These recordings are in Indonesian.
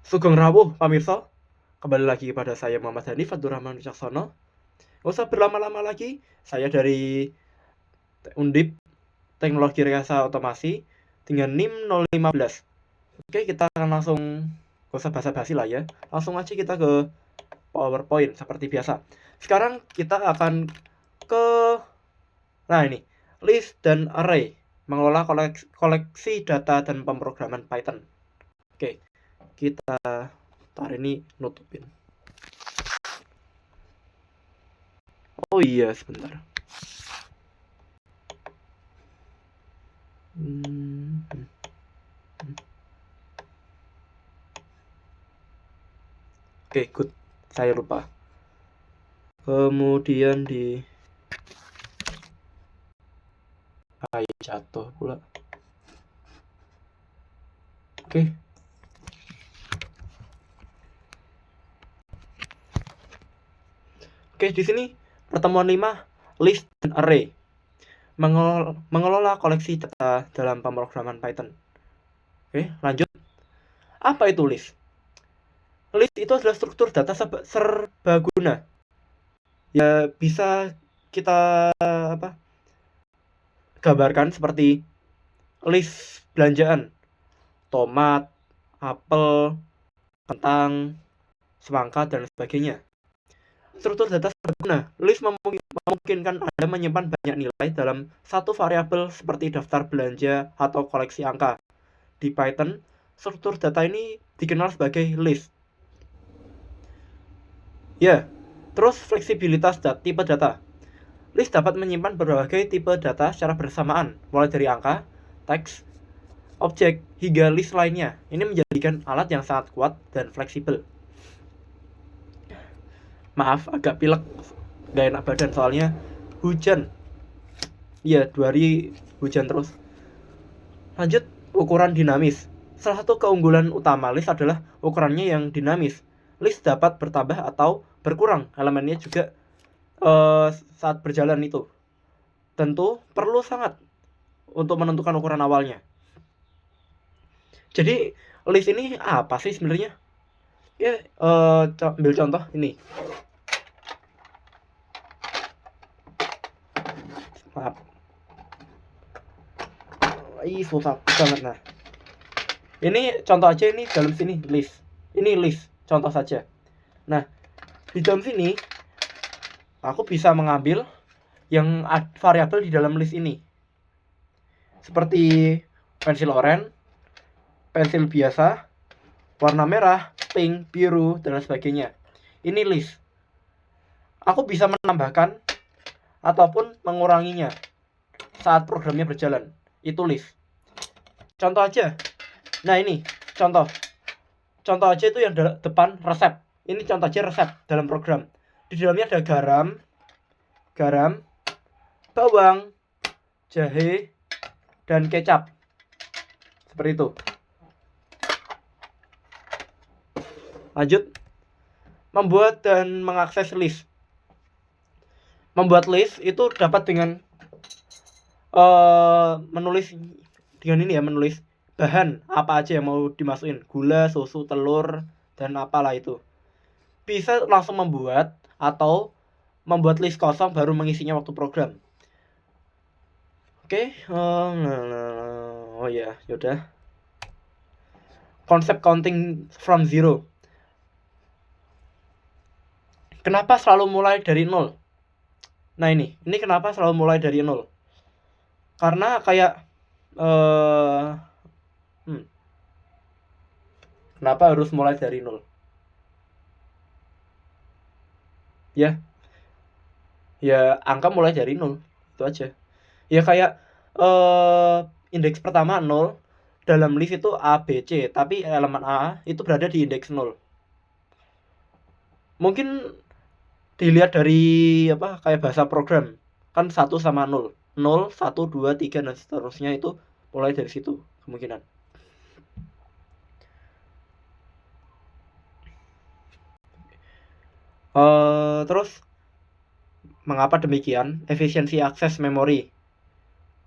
Sugeng rawuh pamirsa, kembali lagi kepada saya Muhammad Hanif Abdurrahman Wicaksono. Gak usah berlama-lama lagi, saya dari Undip Teknologi Rekayasa Otomasi dengan NIM 015. Oke, kita akan langsung, gak usah basa-basi lah ya, langsung aja kita ke PowerPoint seperti biasa. Sekarang kita akan ke, nah ini, list dan array, mengelola koleksi data dan pemrograman Python. Oke, kita tarik ini nutupin. Oh iya, sebentar. Oke, good. Saya lupa. Kemudian di jatuh pula. Oke. Oke, di sini pertemuan 5, list dan array. Mengelola koleksi data dalam pemrograman Python. Oke, lanjut. Apa itu list? List itu adalah struktur data serbaguna. Ya, bisa kita gambarkan seperti list belanjaan. Tomat, apel, kentang, semangka, dan sebagainya. Struktur data serbaguna. List memungkinkan Anda menyimpan banyak nilai dalam satu variabel seperti daftar belanja atau koleksi angka. Di Python, struktur data ini dikenal sebagai list. Ya, terus fleksibilitas tipe data. List dapat menyimpan berbagai tipe data secara bersamaan, mulai dari angka, teks, objek, hingga list lainnya. Ini menjadikan alat yang sangat kuat dan fleksibel. Maaf, agak pilek, gak enak badan soalnya hujan. Iya, 2 hari hujan terus. Lanjut, ukuran dinamis. Salah satu keunggulan utama list adalah ukurannya yang dinamis. List dapat bertambah atau berkurang elemennya juga saat berjalan itu. Tentu perlu sangat untuk menentukan ukuran awalnya. Jadi list ini apa sih sebenarnya? Ya, ambil contoh ini. Maaf. Ih, susah banget. Nah, ini contoh aja, ini dalam sini list. Ini list, contoh saja. Nah, di dalam sini aku bisa mengambil yang variabel di dalam list ini. Seperti pensil oranye, pensil biasa, warna merah, pink, biru, dan sebagainya. Ini list. Aku bisa menambahkan ataupun menguranginya saat programnya berjalan. Itu list. Contoh aja. Nah, ini contoh. Contoh aja itu yang depan resep. Ini contoh aja resep dalam program. Di dalamnya ada garam, bawang, jahe, dan kecap. Seperti itu. Lanjut. Membuat dan mengakses list. Membuat list itu dapat dengan menulis dengan ini ya, menulis bahan apa aja yang mau dimasukin, gula, susu, telur, dan apalah itu. Bisa langsung membuat atau membuat list kosong baru mengisinya waktu program. Oke, oh ya, yaudah. Konsep counting from zero. Kenapa selalu mulai dari 0? Nah, ini kenapa selalu mulai dari 0? Karena kayak kenapa harus mulai dari 0? Ya angka mulai dari 0, itu aja. Ya kayak indeks pertama 0, dalam list itu A, B, C, tapi elemen A itu berada di indeks 0. Mungkin dilihat dari kayak bahasa program, kan 1 sama 0, 0, 1, 2, 3, dan seterusnya, itu mulai dari situ kemungkinan. Terus mengapa demikian? Efisiensi akses memori.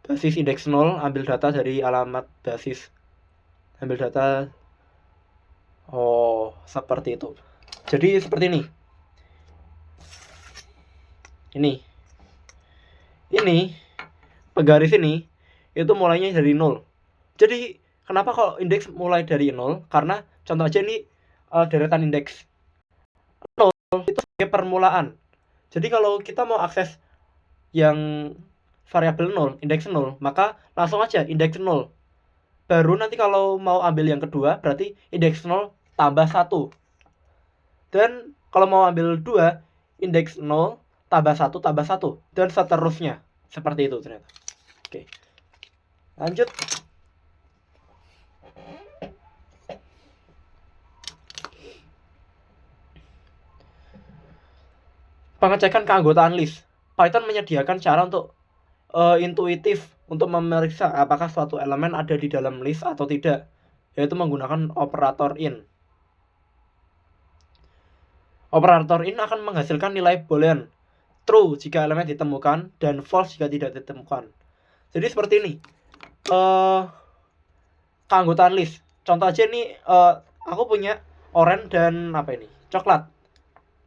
Basis indeks 0, ambil data dari alamat basis. Ambil data. Seperti itu. Jadi seperti ini. Ini penggaris ini itu mulainya dari 0. Jadi kenapa kalau indeks mulai dari 0? Karena contoh aja ini deretan indeks. 0 itu sebagai permulaan. Jadi kalau kita mau akses yang variabel 0, indeks 0, maka langsung aja indeks 0. Baru nanti kalau mau ambil yang kedua, berarti indeks 0 tambah 1. Dan kalau mau ambil 2, indeks 0 tambah 1 tambah 1. Dan seterusnya. Seperti itu ternyata. Oke. Lanjut. Pengecekan keanggotaan list. Python menyediakan cara untuk intuitif untuk memeriksa apakah suatu elemen ada di dalam list atau tidak, yaitu menggunakan operator in. Operator in akan menghasilkan nilai boolean true jika elemen ditemukan dan false jika tidak ditemukan. Jadi seperti ini. Keanggotaan list. Contoh aja nih, aku punya orange dan coklat.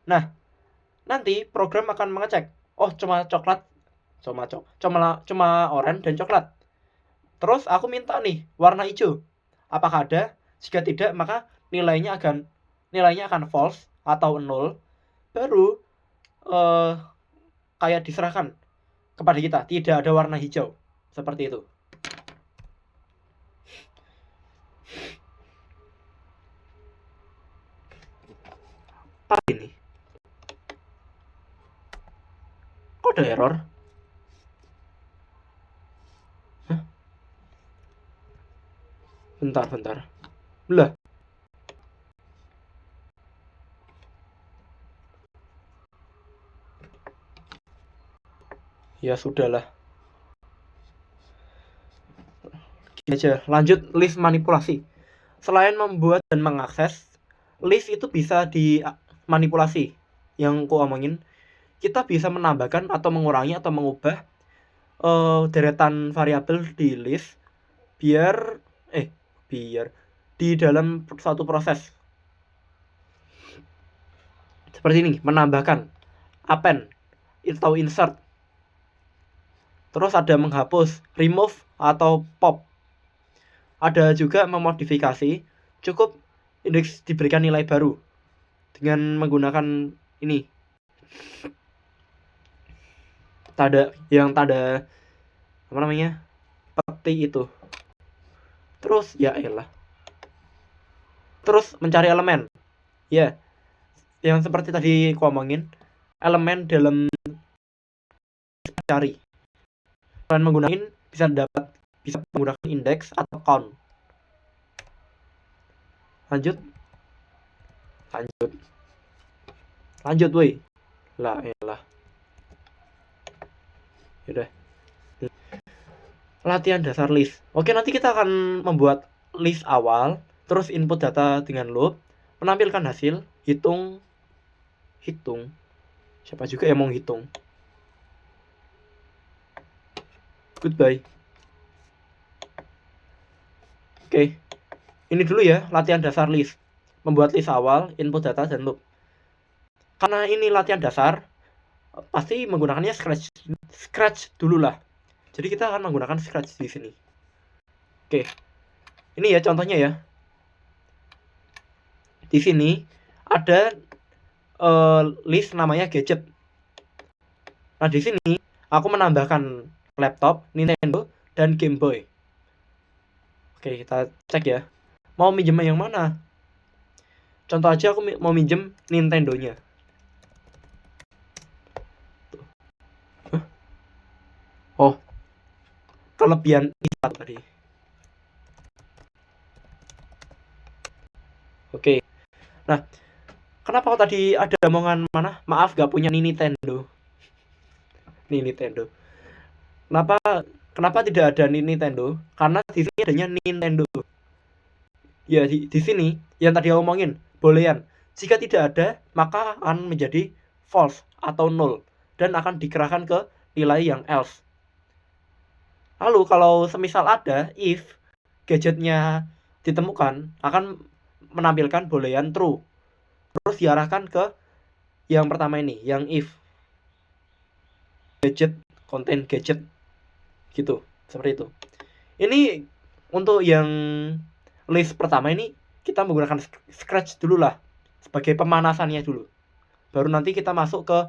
Nah, nanti program akan mengecek, oh cuma coklat, cuma orange dan coklat. Terus aku minta nih warna hijau. Apakah ada? Jika tidak, maka nilainya akan false atau 0. Baru kayak diserahkan kepada kita, tidak ada warna hijau. Seperti itu. Apa ini? Kok ada error? Hah? Bentar. Lah. Ya sudahlah. Gini aja, lanjut list manipulasi. Selain membuat dan mengakses, list itu bisa dimanipulasi. Yang ku omongin, kita bisa menambahkan atau mengurangi atau mengubah deretan variabel di list biar di dalam suatu proses. Seperti ini, menambahkan, append atau insert. Terus ada menghapus, remove atau pop. Ada juga memodifikasi, cukup indeks diberikan nilai baru dengan menggunakan ini. Tanda peti itu. Terus ya elah. Terus mencari elemen. Ya. Yang seperti tadi aku omongin, elemen dalam cari. Kalian bisa menggunakan indeks atau count. Lanjut woi. Lah elah. Yaudah. Latihan dasar list. Oke, nanti kita akan membuat list awal, terus input data dengan loop, menampilkan hasil, hitung. Siapa juga yang mau hitung? Goodbye. Oke. Ini dulu ya, latihan dasar list. Membuat list awal, input data, dan loop. Karena ini latihan dasar, pasti menggunakannya scratch dulu lah. Jadi kita akan menggunakan scratch di sini. Oke. Ini ya contohnya ya. Di sini ada list namanya gadget. Nah, di sini aku menambahkan laptop, Nintendo, dan Game Boy. Oke, kita cek ya. Mau minjem yang mana? Contoh aja aku mau minjem Nintendo-nya. Oh, kelebihan ini tadi. Oke. Nah, kenapa kok tadi ada omongan mana? Maaf, gak punya Nintendo. Nintendo. Kenapa tidak ada Nintendo? Karena di sini adanya Nintendo. Ya, di sini yang tadi aku omongin, boolean. Jika tidak ada, maka akan menjadi false atau null dan akan dikerahkan ke nilai yang else. Lalu kalau semisal ada, if gadgetnya ditemukan, akan menampilkan boolean true. terus diarahkan ke yang pertama ini, yang if gadget, contain gadget gitu, seperti itu. Ini untuk yang list pertama ini kita menggunakan Scratch dulu lah sebagai pemanasannya dulu. Baru nanti kita masuk ke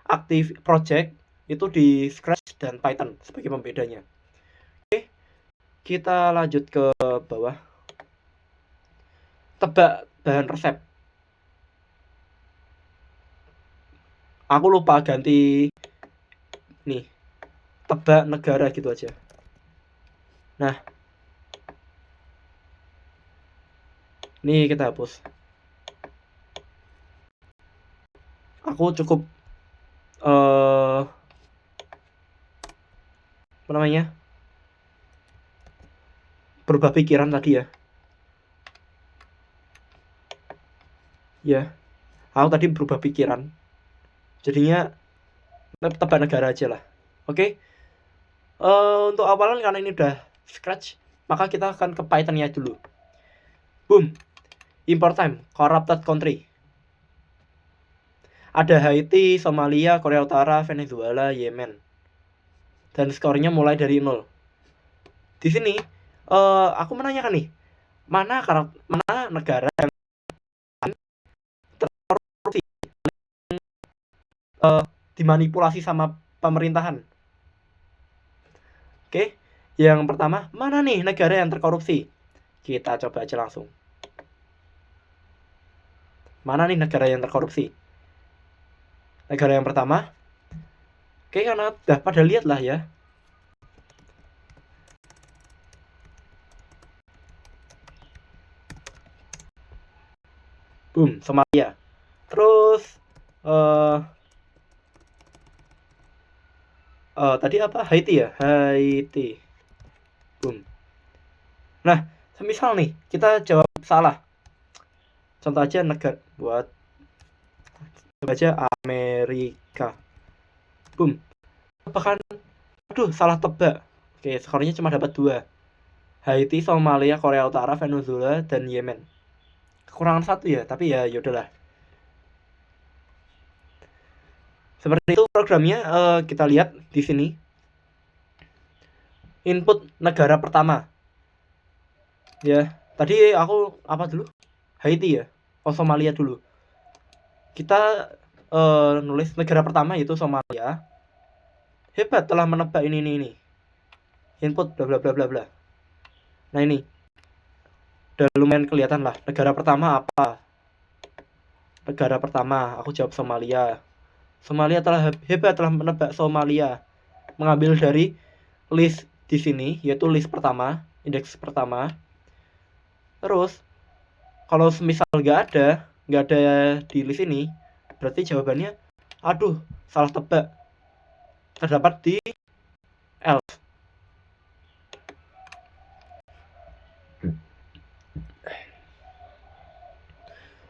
active project itu di Scratch dan Python sebagai pembedanya. Oke, kita lanjut ke bawah. Tebak bahan resep. Aku lupa ganti nih, tebak negara gitu aja. Nah, nih kita hapus. Aku cukup apa namanya, berubah pikiran tadi ya. Ya, aku tadi berubah pikiran. Jadinya tebak negara aja lah. Oke. Untuk awalan karena ini udah Scratch, maka kita akan ke Python-nya dulu. Boom. Import time, corrupted country. Ada Haiti, Somalia, Korea Utara, Venezuela, Yemen. Dan skornya mulai dari 0. Di sini aku menanyakan nih, mana negara yang terkorupsi, dimanipulasi sama pemerintahan. Oke, yang pertama, mana nih negara yang terkorupsi? Kita coba aja langsung. Mana nih negara yang terkorupsi? Negara yang pertama. Oke, karena udah pada lihat lah ya. Boom, Somalia. Terus tadi apa? Haiti ya? Haiti. Boom. Nah, semisal nih kita jawab salah. Contoh aja negara buat coba aja Amerika. Boom. Bahkan aduh, salah tebak. Oke, skornya cuma dapat 2. Haiti, Somalia, Korea Utara, Venezuela, dan Yemen. Kekurangan 1 ya, tapi ya yaudahlah. Seperti itu programnya. Kita lihat di sini. Input negara pertama. Ya, tadi aku apa dulu? Haiti ya. Oh, Somalia dulu. Kita nulis negara pertama yaitu Somalia. Hebat telah menebak ini. Input bla bla bla bla bla. Nah, ini udah lumayan kelihatan lah. Negara pertama apa? Negara pertama, aku jawab Somalia. Somalia telah hebat telah menebak Somalia. Mengambil dari list di sini, yaitu list pertama, indeks pertama. Terus, kalau misal nggak ada di list ini, berarti jawabannya, aduh, salah tebak. Terdapat di else.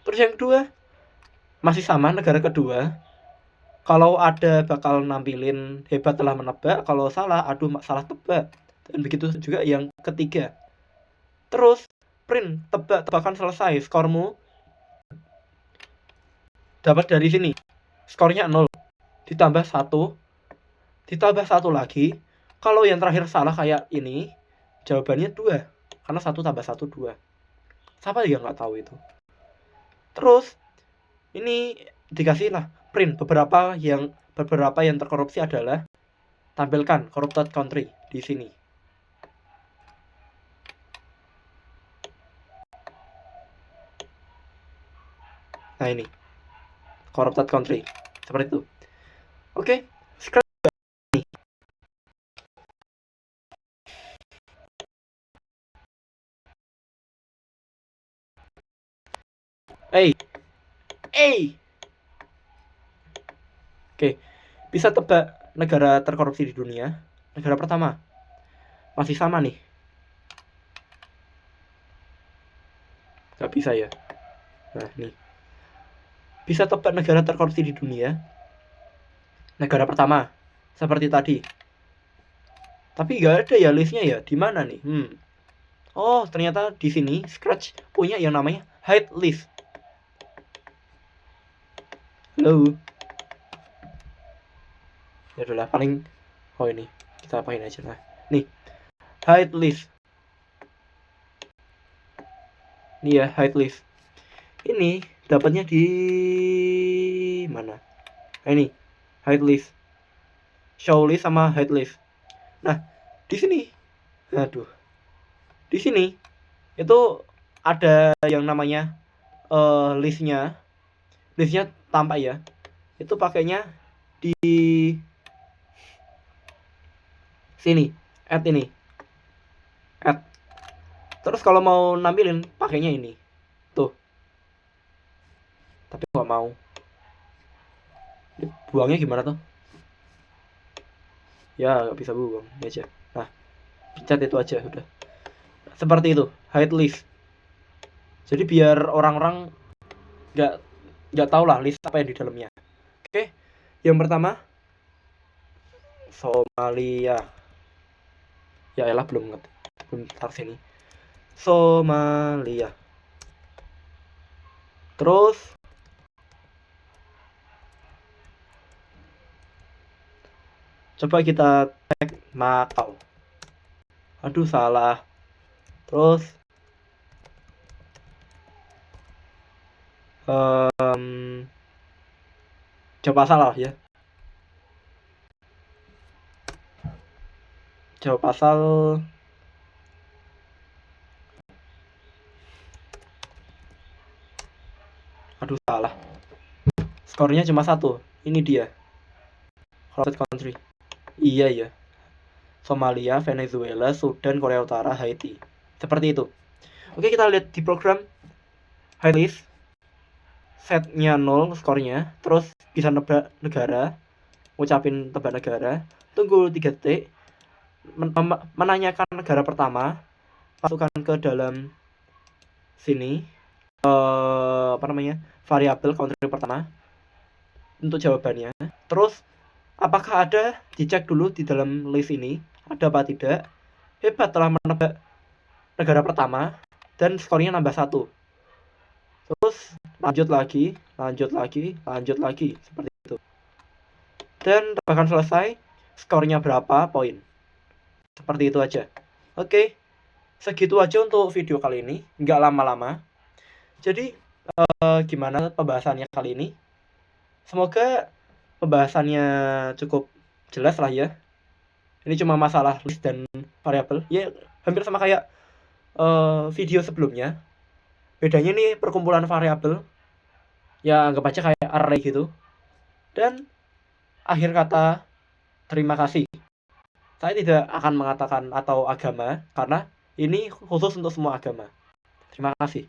Terus yang kedua, masih sama negara kedua. Kalau ada bakal nampilin hebat telah menebak, kalau salah, aduh salah tebak. Dan begitu juga yang ketiga. Terus, print, tebakan selesai, skormu dapat dari sini. Skornya 0. Ditambah 1. Ditambah 1 lagi. Kalau yang terakhir salah kayak ini, jawabannya 2. Karena 1 tambah 1, 2. Siapa yang nggak tahu itu? Terus, ini dikasih lah print beberapa yang terkorupsi adalah tampilkan corrupted country di sini. Nah, ini corrupted country seperti itu. Oke, Scratch nih. Oke, bisa tebak negara terkorupsi di dunia. Negara pertama masih sama nih. Gak bisa ya. Nah, nih. Bisa tebak negara terkorupsi di dunia. Negara pertama seperti tadi. Tapi gak ada ya listnya ya. Di mana nih? Oh, ternyata di sini Scratch punya yang namanya hide list. Halo. Ya udahlah, paling ini kita apain aja. Nah, nih, hide list. Nih ya, hide list. Ini dapatnya di mana? Nah, ini hide list, show list sama hide list. Nah, di sini, aduh, di sini itu ada yang namanya listnya tampak ya. Itu pakainya di sini, add ini, add. Terus kalau mau nampilin pakainya ini, tuh. Tapi nggak mau. Buangnya gimana tuh? Ya nggak bisa buang, ini aja. Nah, pencet itu aja udah. Seperti itu, hide list. Jadi biar orang-orang nggak tahu lah list apa yang di dalamnya. Oke, yang pertama Somalia. Ya elah belum tar sini. Somalia. Terus coba kita tag Macau. Aduh salah. Terus coba salah ya. Jawab pasal aduh salah. Skornya cuma 1. Ini dia. Crowded country. Iya ya. Somalia, Venezuela, Sudan, Korea Utara, Haiti. Seperti itu. Oke, kita lihat di program hide list. Setnya 0 skornya. Terus bisa nebak negara. Ngucapin tebak negara. Tunggu 3 detik. Menanyakan negara pertama. Masukkan ke dalam sini. Apa namanya? Variabel country pertama. Untuk jawabannya. Terus apakah ada, dicek dulu di dalam list ini ada apa tidak. Hebat, telah menebak negara pertama dan skornya nambah 1. Terus lanjut lagi seperti itu. Dan tebakan selesai, skornya berapa poin. Seperti itu aja. Oke, segitu aja untuk video kali ini, nggak lama-lama. Jadi gimana pembahasannya kali ini? Semoga pembahasannya cukup jelas lah ya. Ini cuma masalah list dan variabel. Ya hampir sama kayak video sebelumnya. Bedanya nih perkumpulan variabel. Ya anggap aja kayak array gitu. Dan akhir kata terima kasih. Saya tidak akan mengatakan atau agama karena ini khusus untuk semua agama. Terima kasih.